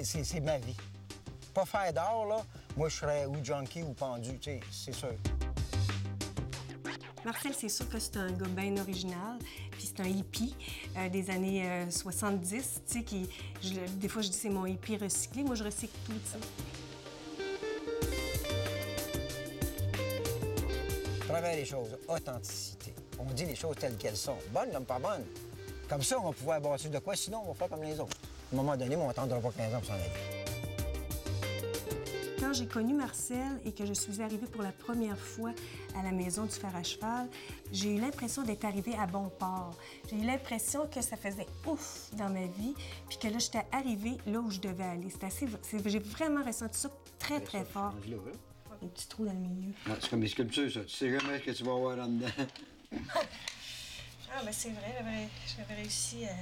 c'est ma vie. Pas faire d'art, là, moi, je serais ou junkie ou pendu, tu sais, c'est sûr. Marcel, c'est sûr que c'est un gars bien original, puis c'est un hippie des années 70, tu sais, des fois, je dis c'est mon hippie recyclé. Moi, je recycle tout, tu sais. Travailler les choses, authenticité. On dit les choses telles qu'elles sont. Bonnes comme pas bonnes. Comme ça, on va pouvoir bâtir de quoi, sinon on va faire comme les autres. À un moment donné, on n'attendra pas 15 ans pour s'en aller. Quand j'ai connu Marcel et que je suis arrivée pour la première fois à la maison du fer à cheval, j'ai eu l'impression d'être arrivée à bon port. J'ai eu l'impression que ça faisait ouf dans ma vie, puis que là, j'étais arrivée là où je devais aller. J'ai vraiment ressenti ça très, très fort. Un petit trou dans le milieu. Ah, c'est comme les sculptures, ça. Tu sais jamais ce que tu vas avoir là-dedans. Ah, mais c'est vrai, j'avais réussi à...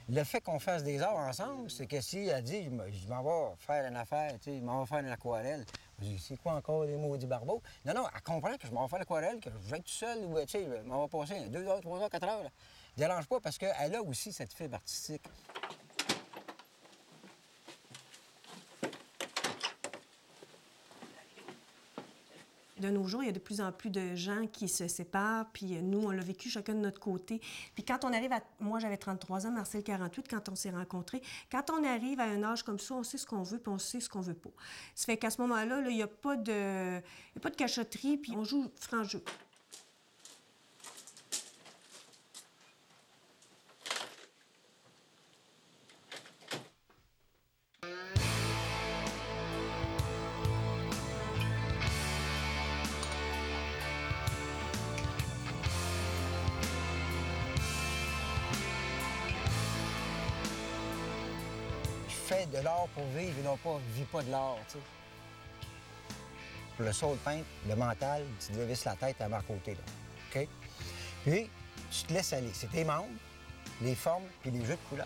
Le fait qu'on fasse des arts ensemble, c'est que si elle dit, je m'en vais faire une affaire, tu sais, je m'en vais faire une aquarelle. Je dis, c'est quoi encore les maudits barbeaux? Non, elle comprend que je m'en vais faire l'aquarelle, que je vais être tout seul, ou, tu sais, je m'en vais passer 2 heures, 3 heures, 4 heures. Là. Dérange pas parce qu'elle a aussi cette fibre artistique. De nos jours, il y a de plus en plus de gens qui se séparent, puis nous, on l'a vécu chacun de notre côté. Puis quand on arrive à... Moi, j'avais 33 ans, Marcel 48, quand on s'est rencontrés. Quand on arrive à un âge comme ça, on sait ce qu'on veut, puis on sait ce qu'on veut pas. Ça fait qu'à ce moment-là, il n'y a pas de cachotterie, puis on joue franc jeu. Fais de l'art pour vivre et non pas vis pas de l'art, tu sais. Pour le soul paint, le mental, tu te dévisses la tête à ma côté, là. OK? Puis, tu te laisses aller. C'est tes membres, les formes, puis les jeux de couleurs.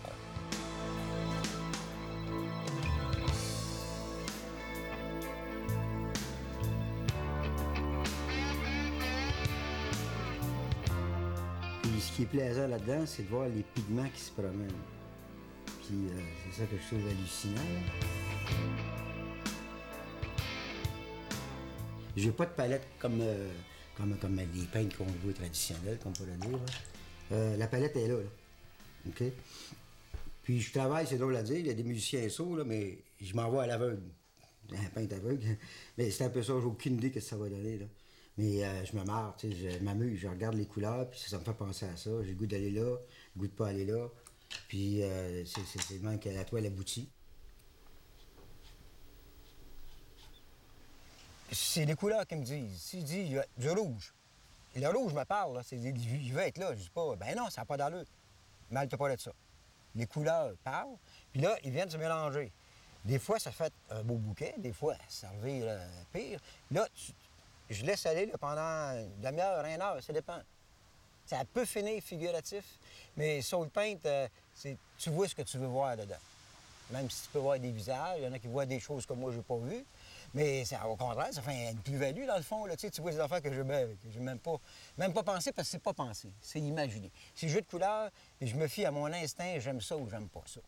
Puis ce qui est plaisant là-dedans, c'est de voir les pigments qui se promènent. Puis c'est ça que je trouve hallucinant. J'ai pas de palette comme les peintres qu'on voit traditionnels, qu'on peut le dire. La palette est là. OK? Puis je travaille, c'est drôle à dire, il y a des musiciens sourds, là, mais je m'envoie à l'aveugle. Un peintre aveugle. Mais c'est un peu ça, j'ai aucune idée de ce que ça va donner. Là. Mais je me marre, tu sais, je m'amuse, je regarde les couleurs, puis ça me fait penser à ça. J'ai le goût d'aller là, le goût de pas aller là. Puis c'est même que la toile aboutit. C'est les couleurs qui me disent. S'il dit il y a du rouge, et le rouge me parle, là, il veut être là. Je dis pas, ben non, ça n'a pas d'allure. Mal te pas de ça. Les couleurs parlent, puis là, ils viennent se mélanger. Des fois, ça fait un beau bouquet, des fois, ça revient pire. Là, je laisse aller là, pendant une demi-heure, 1 heure, ça dépend. Ça peut finir figuratif, mais soul paint, tu vois ce que tu veux voir dedans. Même si tu peux voir des visages, il y en a qui voient des choses que moi, je n'ai pas vues. Mais au contraire, ça fait une plus-value, dans le fond. Là. Tu vois des affaires que je n'ai même pas pensé parce que c'est pas pensé, c'est imaginé. C'est jeu de couleurs, et je me fie à mon instinct, j'aime ça ou j'aime pas ça.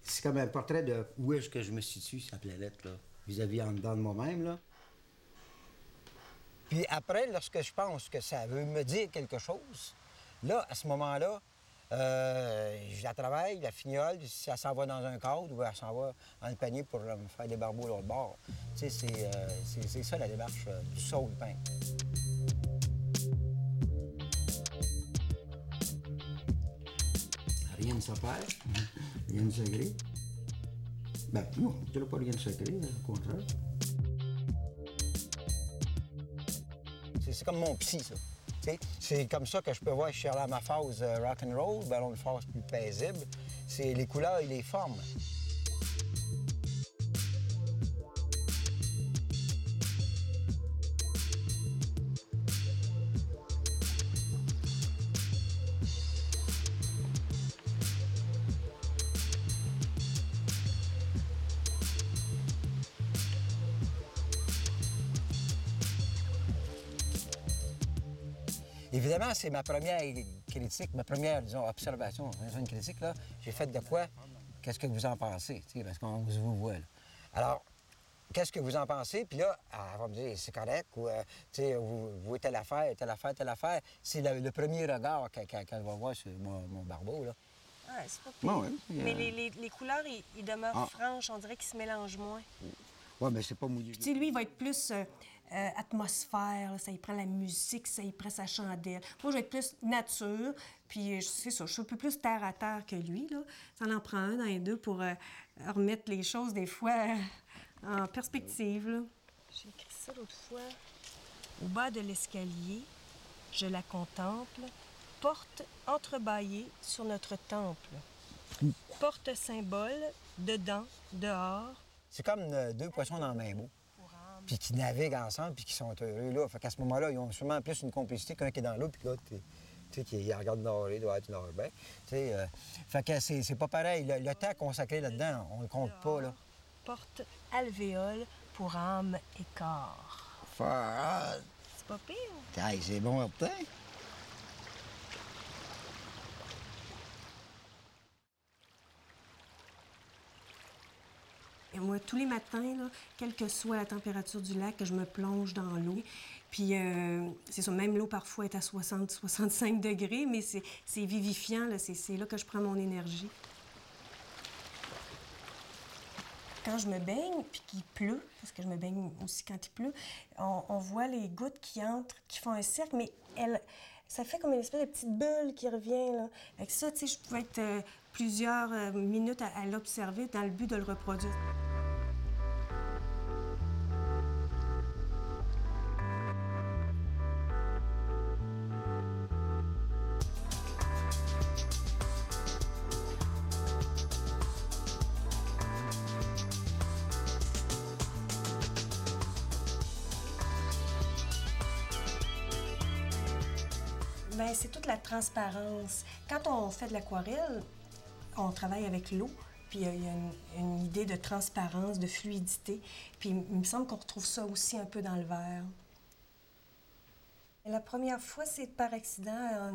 C'est comme un portrait de où est-ce que je me situe sur la planète, là, vis-à-vis en dedans de moi-même, là. Puis après, lorsque je pense que ça veut me dire quelque chose, là, à ce moment-là, je la travaille, la fignole, si elle s'en va dans un cadre ou elle s'en va dans le panier pour me faire des barbeaux l'autre bord. Tu sais, c'est ça la démarche du soul paint. Rien ne se perd, rien ne se grille. Ben non, je dirais pas rien de secret, au contraire. C'est comme mon psy, ça. C'est comme ça que je peux voir, je suis à ma phase rock'n'roll, ballon de force plus paisible. C'est les couleurs et les formes. Évidemment, c'est ma première critique, ma première, disons, observation, une critique, là, j'ai fait de quoi? Qu'est-ce que vous en pensez? Tu sais, parce qu'on vous voit, là. Alors, qu'est-ce que vous en pensez? Puis là, elle va me dire, c'est correct, ou, tu sais, vous telle affaire, telle affaire, telle affaire. C'est le premier regard qu'elle va voir sur mon barbeau, là. Ah, c'est pas pire. Bon, ouais, Mais les couleurs, ils demeurent franches. On dirait qu'ils se mélangent moins. Oui, mais c'est pas mouillé. Puis, tu sais, lui, il va être plus atmosphère. Là, ça y prend la musique, ça y prend sa chandelle. Moi, je vais être plus nature. Puis, c'est ça, je suis un peu plus terre à terre que lui, là. Ça en prend un dans les deux pour remettre les choses, des fois, en perspective, là. J'ai écrit ça l'autre fois. Au bas de l'escalier, je la contemple, porte entrebâillée sur notre temple. Porte symbole, dedans, dehors. C'est comme deux poissons dans le même eau, puis qui naviguent ensemble, puis qui sont heureux, là. Fait qu'à ce moment-là, ils ont sûrement plus une complicité qu'un qui est dans l'eau, puis l'autre, tu sais, qui regarde nager, doit être nage bien. Tu sais, fait que c'est pas pareil. Le temps consacré là-dedans, on le compte pas, là. Porte alvéole pour âme et corps. C'est pas pire. Hey, c'est bon, putain. Et moi, tous les matins, là, quelle que soit la température du lac, je me plonge dans l'eau. Puis, c'est ça, même l'eau parfois est à 60, 65 degrés, mais c'est vivifiant, là. C'est là que je prends mon énergie. Quand je me baigne, puis qu'il pleut, parce que je me baigne aussi quand il pleut, on voit les gouttes qui entrent, qui font un cercle, mais ça fait comme une espèce de petite bulle qui revient, là. Avec ça, tu sais, je pouvais être plusieurs minutes à l'observer dans le but de le reproduire. Bien, c'est toute la transparence. Quand on fait de l'aquarelle, on travaille avec l'eau, puis il y a une idée de transparence, de fluidité. Puis il me semble qu'on retrouve ça aussi un peu dans le verre. La première fois, c'est par accident,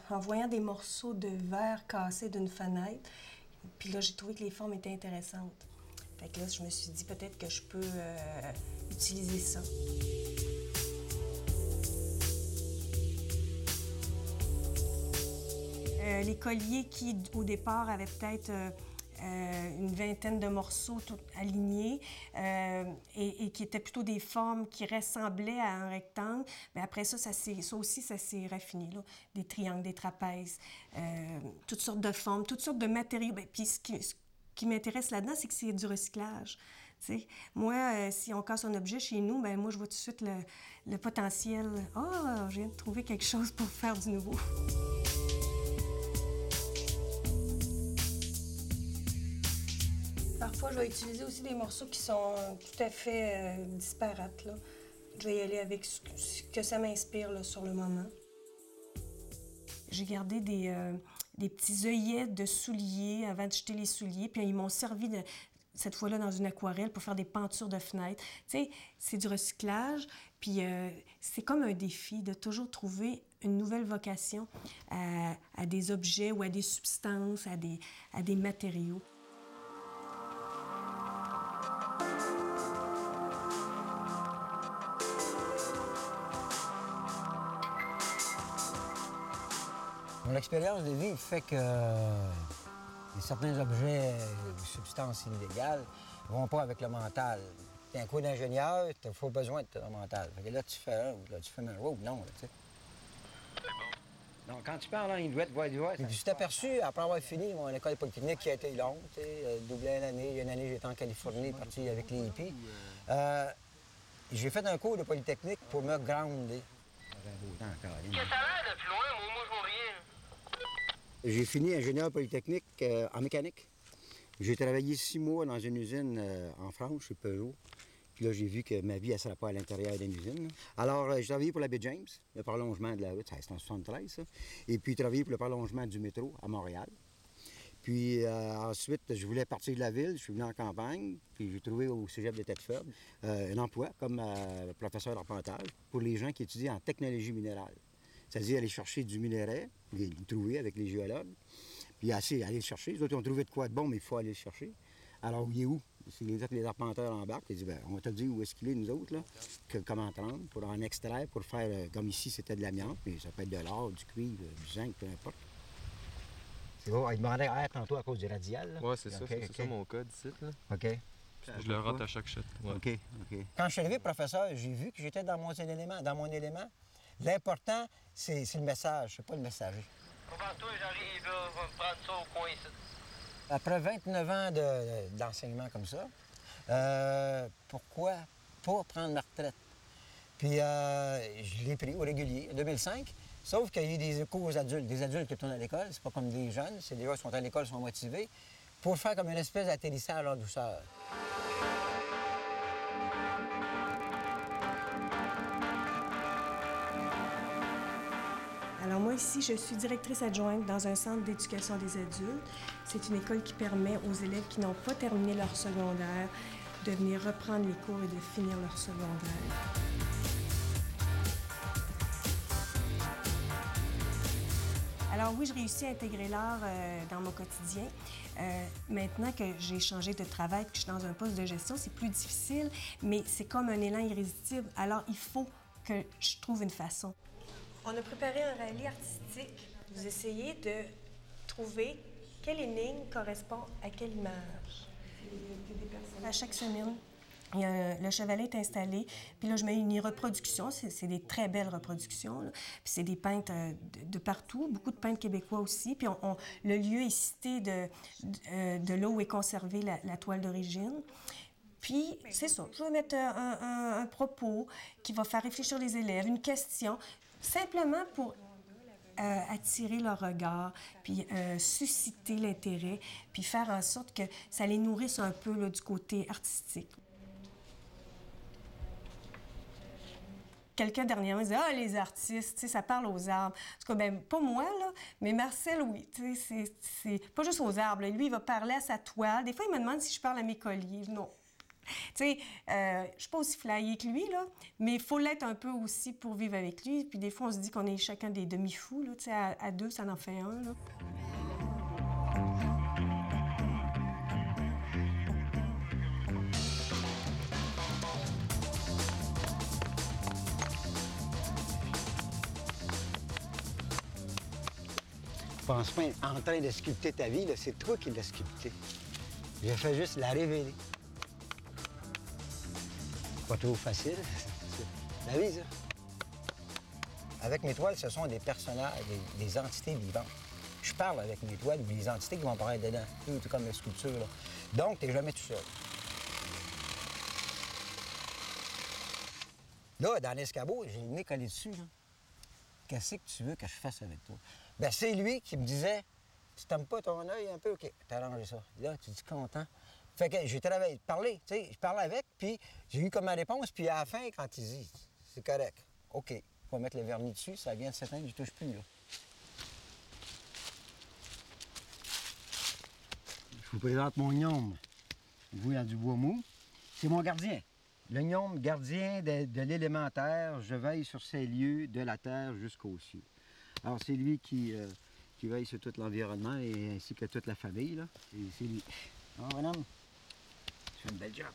en voyant des morceaux de verre cassés d'une fenêtre. Puis là, j'ai trouvé que les formes étaient intéressantes. Fait que là, je me suis dit peut-être que je peux utiliser ça. Les colliers qui, au départ, avaient peut-être une vingtaine de morceaux tout alignés et qui étaient plutôt des formes qui ressemblaient à un rectangle. Mais après ça, ça aussi, ça s'est raffiné, là. Des triangles, des trapèzes, toutes sortes de formes, toutes sortes de matériaux. Bien, puis ce qui m'intéresse là-dedans, c'est que c'est du recyclage. T'sais, moi, si on casse un objet chez nous, ben moi, je vois tout de suite le potentiel. Ah, je viens de trouver quelque chose pour faire du nouveau. Parfois, je vais utiliser aussi des morceaux qui sont tout à fait disparates, là. Je vais y aller avec ce que ça m'inspire là, sur le moment. J'ai gardé des petits œillets de souliers avant de jeter les souliers, puis ils m'ont servi cette fois-là dans une aquarelle pour faire des pentures de fenêtres. Tu sais, c'est du recyclage, puis c'est comme un défi de toujours trouver une nouvelle vocation à des objets ou à des substances, à des matériaux. Mon expérience de vie fait que certains objets, substances illégales, ne vont pas avec le mental. T'as un coup d'ingénieur, il faut besoin de ton mental. Fait que là, tu fais un, ou là, tu fais un road, non, là, tu sais. Donc, quand tu parles en Inuit, voix. Je suis aperçu, après avoir fini mon école polytechnique qui a été longue, tu sais, doublé une année. Il y a une année, j'étais en Californie, parti avec les hippies. J'ai fait un cours de polytechnique pour me grounder. Que ça a l'air d'être loin, moi, je vois rien. J'ai fini ingénieur polytechnique en mécanique. J'ai travaillé 6 mois dans une usine en France, chez Peugeot. Puis là, j'ai vu que ma vie, elle ne serait pas à l'intérieur d'une usine, là. Alors, j'ai travaillé pour la baie James, le prolongement de la route, c'est en 73, ça. Et puis, travaillé pour le prolongement du métro à Montréal. Puis ensuite, je voulais partir de la ville, je suis venu en campagne, puis j'ai trouvé au cégep de Thetford un emploi comme professeur d'arpentage pour les gens qui étudient en technologie minérale. C'est-à-dire aller chercher du minerai, le trouver avec les géologues, puis aller le chercher. Les autres, ils ont trouvé de quoi de bon, mais il faut aller le chercher. Alors, il est où? C'est les arpenteurs embarquent. Ils disent, bien, on va te dire où est-ce qu'il est, nous autres, là, comment prendre, pour en extraire, pour faire, comme ici, c'était de l'amiante, mais ça peut être de l'or, du cuivre, du zinc, peu importe. C'est bon, il demandait tantôt à cause du radial, là. Ouais, c'est ça, c'est ça mon code ici, là. OK. Je le rate à chaque shot. Ouais. OK. Quand je suis arrivé professeur, j'ai vu que j'étais dans mon élément. L'important, c'est le message, c'est pas le messager. Prépare-toi, j'arrive, là, on va me prendre ça au coin ici. Après 29 ans d'enseignement comme ça, pourquoi pas prendre ma retraite? Puis je l'ai pris au régulier, en 2005, sauf qu'il y a eu des échos aux adultes. Des adultes qui tournent à l'école, c'est pas comme des jeunes, c'est des gens qui sont à l'école, sont motivés, pour faire comme une espèce d'atterrissage en douceur. Alors moi ici, je suis directrice adjointe dans un centre d'éducation des adultes. C'est une école qui permet aux élèves qui n'ont pas terminé leur secondaire de venir reprendre les cours et de finir leur secondaire. Alors oui, je réussis à intégrer l'art dans mon quotidien. Maintenant que j'ai changé de travail et que je suis dans un poste de gestion, c'est plus difficile, mais c'est comme un élan irrésistible. Alors il faut que je trouve une façon. On a préparé un rallye artistique. Vous essayez de trouver quelle énigme correspond à quelle image. À chaque semaine, le chevalet est installé, puis là, je mets une reproduction. C'est des très belles reproductions, là. Puis c'est des peintres de partout, beaucoup de peintres québécois aussi. Puis le lieu est cité de là où est conservée la toile d'origine. Puis, c'est ça, je vais mettre un propos qui va faire réfléchir les élèves, une question, simplement pour attirer leur regard, puis susciter l'intérêt, puis faire en sorte que ça les nourrisse un peu là, du côté artistique. Quelqu'un dernièrement disait « Ah, les artistes, tu sais, ça parle aux arbres. » En tout cas, bien, pas moi, là, mais Marcel, oui. Tu sais, c'est pas juste aux arbres. Là. Lui, il va parler à sa toile. Des fois, il me demande si je parle à mes colliers. Non. Tu sais, je suis pas aussi flyée que lui, là, mais il faut l'être un peu aussi pour vivre avec lui. Puis des fois, on se dit qu'on est chacun des demi-fous, là. Tu sais, à deux, ça en fait un, là. Je pense pas en train de sculpter ta vie, là, c'est toi qui l'as sculptée. J'ai fait juste la révéler. Pas trop facile. La vie, ça. Avec mes toiles, ce sont des personnages, des entités vivantes. Je parle avec mes toiles, des entités qui vont apparaître dedans, tout comme la sculpture. Là. Donc, t'es jamais tout seul. Là, dans l'escabeau, j'ai le nez collé dessus. Là. Qu'est-ce que tu veux que je fasse avec toi? Bien, c'est lui qui me disait, tu t'aimes pas ton œil un peu? OK, t'as arrangé ça. Là, tu dis content. Fait que j'ai parlé, tu sais, je parlais avec, puis j'ai eu comme ma réponse, puis à la fin, quand il dit, c'est correct, OK, on va mettre le vernis dessus, ça vient de s'éteindre, je touche plus, là. Je vous présente mon gnome. Vous, dans du bois mou. C'est mon gardien. Le gnome, gardien de l'élémentaire, je veille sur ces lieux de la terre jusqu'aux cieux. Alors, c'est lui qui veille sur tout l'environnement et ainsi que toute la famille, là. C'est lui. Ah, bonhomme, tu fais un bel job.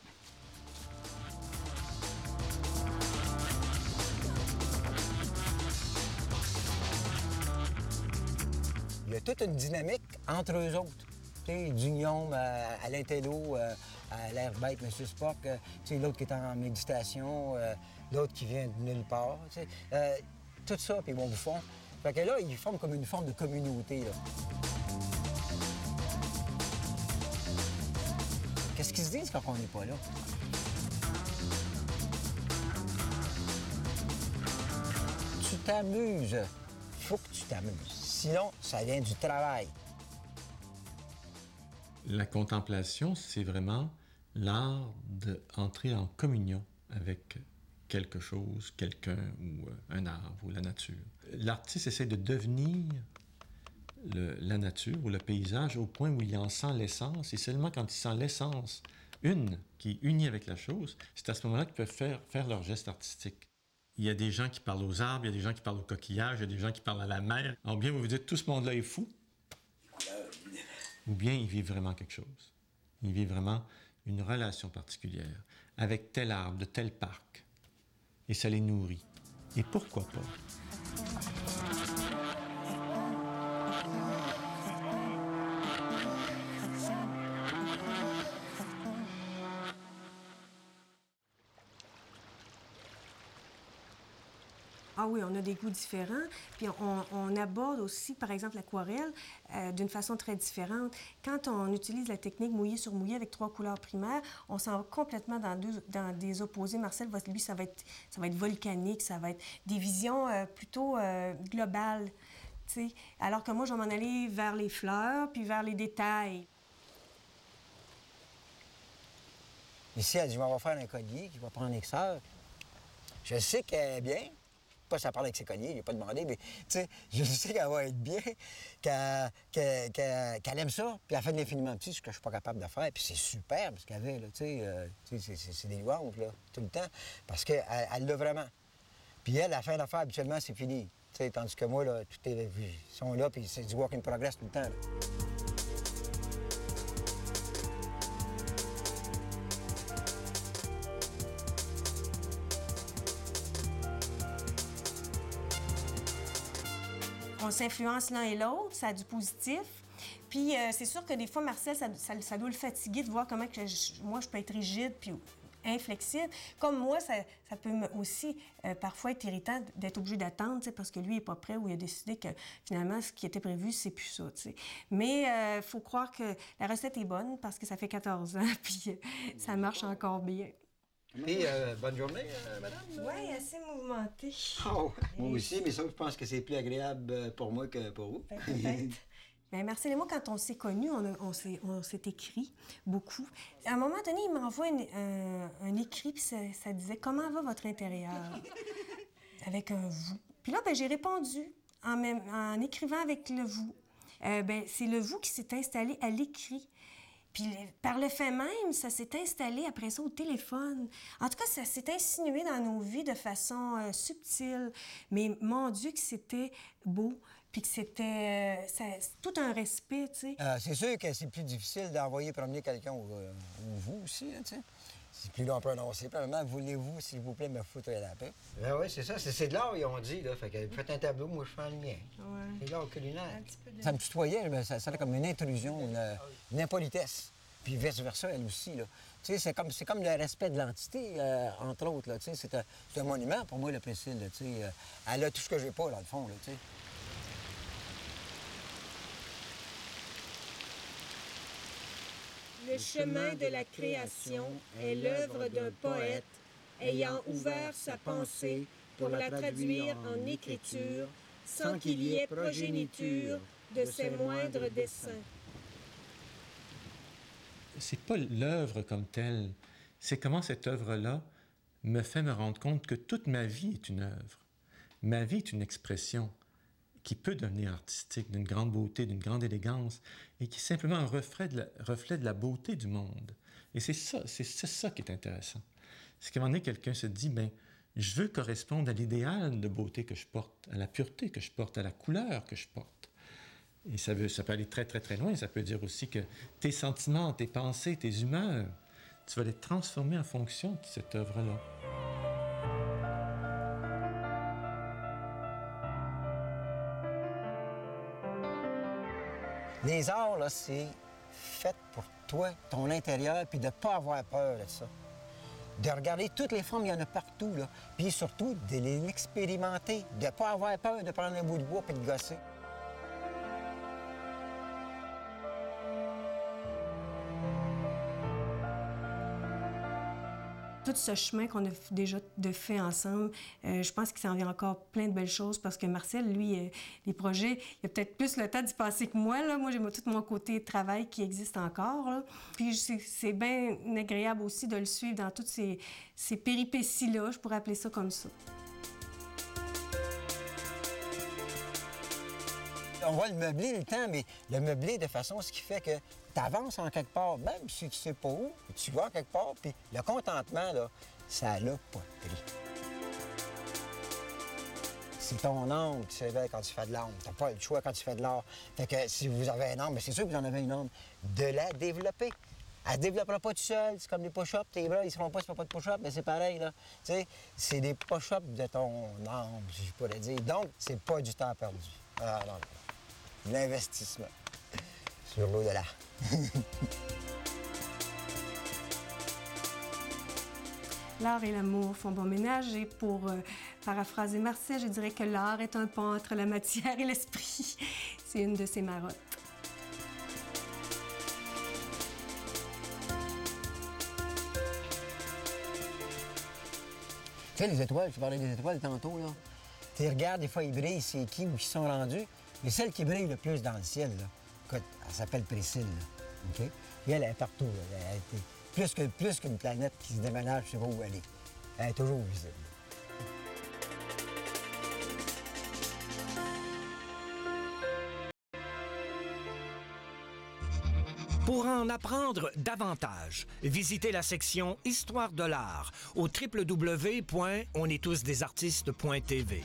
Il y a toute une dynamique entre eux autres. Tu sais, du gnome à l'intello, à l'air bête, M. Spock, tu sais, l'autre qui est en méditation, l'autre qui vient de nulle part, tu sais. Tout ça, puis mon bouffon. Fait que là, ils forment comme une forme de communauté, là. Qu'est-ce qu'ils se disent quand on n'est pas là? Tu t'amuses. Faut que tu t'amuses. Sinon, ça vient du travail. La contemplation, c'est vraiment l'art d'entrer en communion avec quelque chose, quelqu'un ou un arbre ou la nature. L'artiste essaie de devenir la nature ou le paysage au point où il en sent l'essence, et seulement quand il sent l'essence, qui est unie avec la chose, c'est à ce moment-là qu'ils peuvent faire leur geste artistique. Il y a des gens qui parlent aux arbres, il y a des gens qui parlent aux coquillages, il y a des gens qui parlent à la mer. Alors bien, vous vous dites, tout ce monde-là est fou. Ou bien ils vivent vraiment quelque chose. Ils vivent vraiment une relation particulière avec tel arbre, de tel parc. Et ça les nourrit. Et pourquoi pas? Ah oui, on a des goûts différents. Puis on aborde aussi, par exemple, l'aquarelle d'une façon très différente. Quand on utilise la technique mouillé sur mouillé avec 3 couleurs primaires, on s'en va complètement dans des opposés. Marcel, lui, ça va être volcanique, ça va être des visions plutôt globales. T'sais. Alors que moi, je vais m'en aller vers les fleurs puis vers les détails. Ici, elle dit, on va faire un collier qui va prendre l'exceur. Je sais qu'elle est bien. Pas ça parle avec ses colliers, il n'a pas demandé, mais tu sais, je sais qu'elle va être bien, qu'elle aime ça, puis elle fait de l'infiniment petit, ce que je suis pas capable de faire, puis c'est superbe ce qu'elle avait, là, tu sais, c'est des louanges, là, tout le temps, parce qu'elle l'a vraiment. Puis elle, la fin d'affaire, habituellement, c'est fini, tu sais, tandis que moi, là, tout est, ils sont là, puis c'est du work in progress tout le temps, là. On s'influence l'un et l'autre, ça a du positif. Puis c'est sûr que des fois, Marcel, ça doit le fatiguer de voir comment que moi, je peux être rigide puis inflexible. Comme moi, ça peut aussi parfois être irritant d'être obligé d'attendre, parce que lui, il n'est pas prêt ou il a décidé que finalement, ce qui était prévu, c'est plus ça. T'sais. Mais il faut croire que la recette est bonne parce que ça fait 14 ans puis ça marche encore bien. Et bonne journée, madame. Oui, assez mouvementé. Oh, moi aussi, mais ça, je pense que c'est plus agréable pour moi que pour vous. Peut-être. Bien, Marcel et moi, quand on s'est connus, on s'est écrit beaucoup. À un moment donné, il m'envoie un écrit, puis ça disait « Comment va votre intérieur? » avec un « vous ». Puis là, ben, j'ai répondu en écrivant avec le « vous ». C'est le « vous » qui s'est installé à l'écrit. Puis par le fait même, ça s'est installé après ça au téléphone. En tout cas, ça s'est insinué dans nos vies de façon subtile. Mais mon Dieu, que c'était beau, puis que c'était tout un respect, tu sais. C'est sûr que c'est plus difficile d'envoyer promener quelqu'un ou vous aussi, tu sais. C'est plus long à prononcer. Probablement, voulez-vous, s'il vous plaît, me foutre la paix? Ben oui, c'est ça. C'est de l'art, ils ont dit, là. Fait que faites un tableau, moi, je fais le mien. Ouais. C'est l'art culinaire. De... Ça me tutoyait, mais ça serait comme une intrusion, une impolitesse. Puis vice-versa, elle aussi, là. Tu sais, c'est comme le respect de l'entité, entre autres, là. Tu sais, c'est un monument pour moi, la Priscille, là. Tu sais, elle a tout ce que j'ai pas, dans le fond, là, tu sais. Le chemin de la création est l'œuvre d'un poète ayant ouvert sa pensée pour la traduire en écriture sans qu'il y ait progéniture de ses moindres desseins. C'est pas l'œuvre comme telle, c'est comment cette œuvre-là me fait me rendre compte que toute ma vie est une œuvre. Ma vie est une expression qui peut devenir artistique, d'une grande beauté, d'une grande élégance, et qui est simplement un reflet de la beauté du monde. Et c'est ça qui est intéressant. C'est qu'à un moment donné, quelqu'un se dit, bien, je veux correspondre à l'idéal de beauté que je porte, à la pureté que je porte, à la couleur que je porte. Et ça peut aller très, très, très loin. Ça peut dire aussi que tes sentiments, tes pensées, tes humeurs, tu vas les transformer en fonction de cette œuvre-là. Les arts, là, c'est fait pour toi, ton intérieur, puis de ne pas avoir peur de ça. De regarder toutes les formes, il y en a partout, là. Puis surtout, de les expérimenter, de ne pas avoir peur de prendre un bout de bois et de gosser. Tout ce chemin qu'on a déjà fait ensemble, je pense qu'il s'en vient encore plein de belles choses parce que Marcel, lui, les projets, il a peut-être plus le temps d'y passer que moi. Là. Moi, j'ai tout mon côté travail qui existe encore. Là. Puis c'est bien agréable aussi de le suivre dans toutes ces péripéties-là, je pourrais appeler ça comme ça. On va le meubler le temps, mais le meubler de façon ce qui fait que tu avances en quelque part, même si tu sais pas où, tu vas en quelque part, puis le contentement, là, ça n'a pas de prix. c'est ton âme qui s'éveille quand tu fais de l'art. Tu n'as pas le choix quand tu fais de l'art. Fait que si vous avez une âme, bien, c'est sûr que vous en avez une âme, de la développer. Elle ne se développera pas tout seul. C'est comme des push-ups. Tes bras, ils ne seront pas si tu fais pas de push-ups, mais c'est pareil, là. Tu sais, c'est des push-ups de ton âme, si je pourrais dire. Donc, c'est pas du temps perdu. Ah, non, non. L'investissement sur l'au-delà. L'art et l'amour font bon ménage et pour paraphraser Marcel, je dirais que l'art est un pont entre la matière et l'esprit. C'est une de ses marottes. Tu sais, les étoiles, je parlais des étoiles tantôt, là. Tu regardes, des fois, ils brillent, c'est qui, où ils sont rendus. Mais celle qui brille le plus dans le ciel, là, écoute, elle s'appelle Priscille, là. OK? Puis elle est partout, là. Elle est plus qu'une planète qui se déménage, je sais pas où elle est. Elle est toujours visible. Pour en apprendre davantage, visitez la section Histoire de l'art au www.onesttousdesartistes.tv.